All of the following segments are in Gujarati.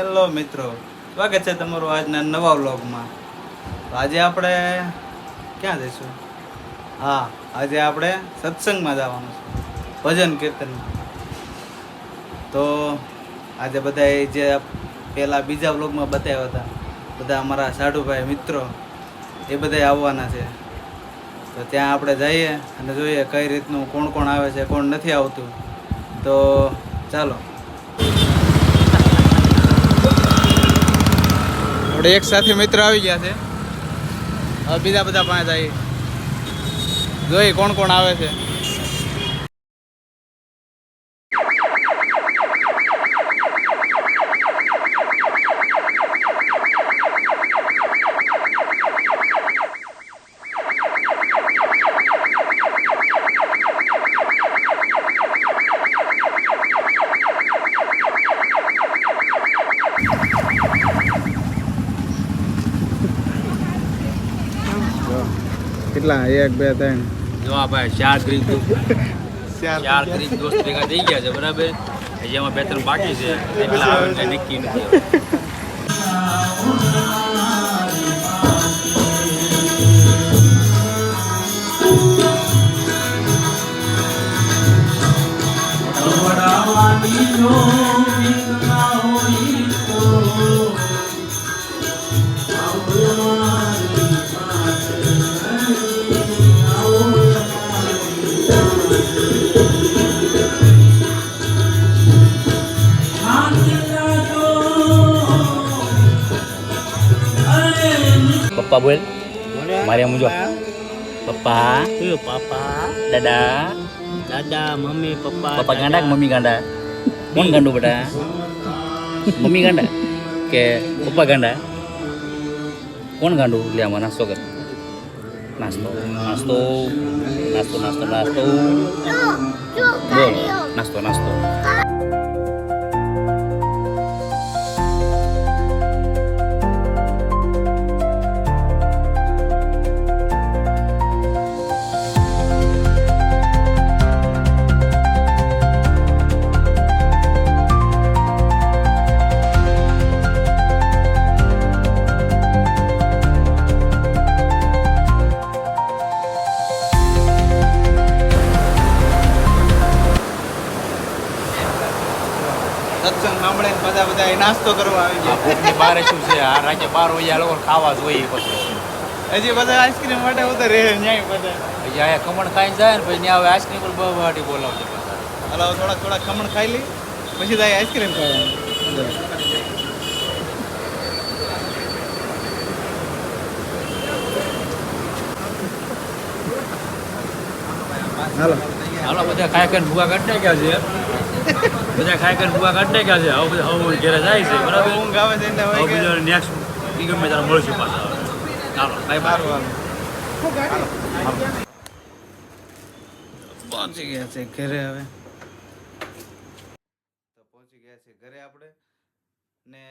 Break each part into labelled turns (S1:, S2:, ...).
S1: હેલો મિત્રો, સ્વાગત છે તમારું આજના નવા વ્લોગમાં. તો આજે આપણે ક્યાં જઈશું? હા, આજે આપણે સત્સંગમાં જવાનું છે, ભજન કીર્તનમાં. તો આજે બધા જે પહેલાં બીજા વ્લોગમાં બતાવ્યા હતા, બધા અમારા સાઢુભાઈ મિત્રો એ બધા આવવાના છે. તો ત્યાં આપણે જઈએ અને જોઈએ કઈ રીતનું કોણ કોણ આવે છે, કોણ નથી આવતું. તો ચાલો આપણે એક સાથે મિત્ર આવી ગયા છે. હવે બીજા બધા પાસે જઈએ, જોઈએ કોણ કોણ આવે છે. કેટલા? 1 2 3
S2: જો આ ભાઈ ચાર ગ્રીક દોસ્ત ભેગા થઈ ગયા છે, બરાબર. જેમાં 2 3 બાકી છે, એટલે આવે કઈ નક્કી નથી. પપ્પા બોલ, મારે મુજો. પપ્પા,
S3: પાપા,
S2: દાદા,
S3: દાદા, મમ્મી, પપ્પા.
S2: પપ્પા ગાંડા કે મમ્મી ગાંડા? કોણ ગાંડું બેટા? મમ્મી ગાંડા કે પપ્પા ગાંડા? કોણ ગાંડું? લે આમાં નાસ્તો કર. નાસ્તો નાસ્તો નાસ્તો નાસ્તો નાસ્તો બોલ. નાસ્તો નાસ્તો.
S1: સત્સંગ સાંભળીને બધા નાસ્તો કરવા આવી ગયા.
S2: ભૂખની બારે શું છે? આ રાતે 12 વાગ્યા લોકો ખાવા જોઈએ. પછી
S1: હજી બધા આઈસ્ક્રીમ માટે ઉતર રહે ન્યાય બધા.
S2: પછી અહીંયા ખમણ ખાઈને જાય ને, પછી ત્યાં હવે આઈસ્ક્રીમ પર બહાટી બોલાવશે પાછા.
S1: હલો, થોડા ખમણ ખાઈ લઈ, પછી જાય આઈસ્ક્રીમ ખાવાનું. હાલો
S2: હાલો, બધા ખાઈ ખાઈને ભૂગા કાઢી નાખ્યા છે. બધા ખાઈ ખાઈને ભૂગા કાઢી નાખ્યા છે. હવે બધા હવે ઘરે જાય છે, બરાબર.
S1: ઊંઘ આવે છે એટલે
S2: હવે
S1: હોય કે
S2: બીજો નેક્સ્ટ ગમે ત્યારે મળશું પાછા. ચાલો, બાય બાય.
S1: પહોંચી ગયા છે ઘરે. હવે તો પહોંચી ગયા છે ઘરે આપણે. ને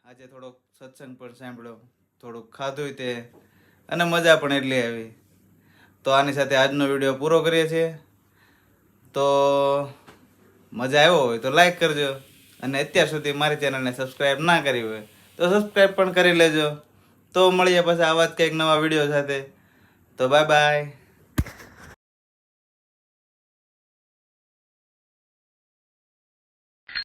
S1: આજે થોડોક સત્સંગ પણ સાંભળ્યો, થોડુંક ખાધું તે, અને મજા પણ એટલી આવી. તો આની સાથે આજનો વિડીયો પૂરો કરીએ છીએ. તો મજા આવ્યો હોય તો લાઈક કરજો, અને અત્યાર સુધી મારી ચેનલને સબસ્ક્રાઈબ ના કરી હોય તો સબસ્ક્રાઈબ પણ કરી લેજો. તો મળીએ પછી આવા જ કંઈક નવા વિડીયો સાથે. તો બાય બાય.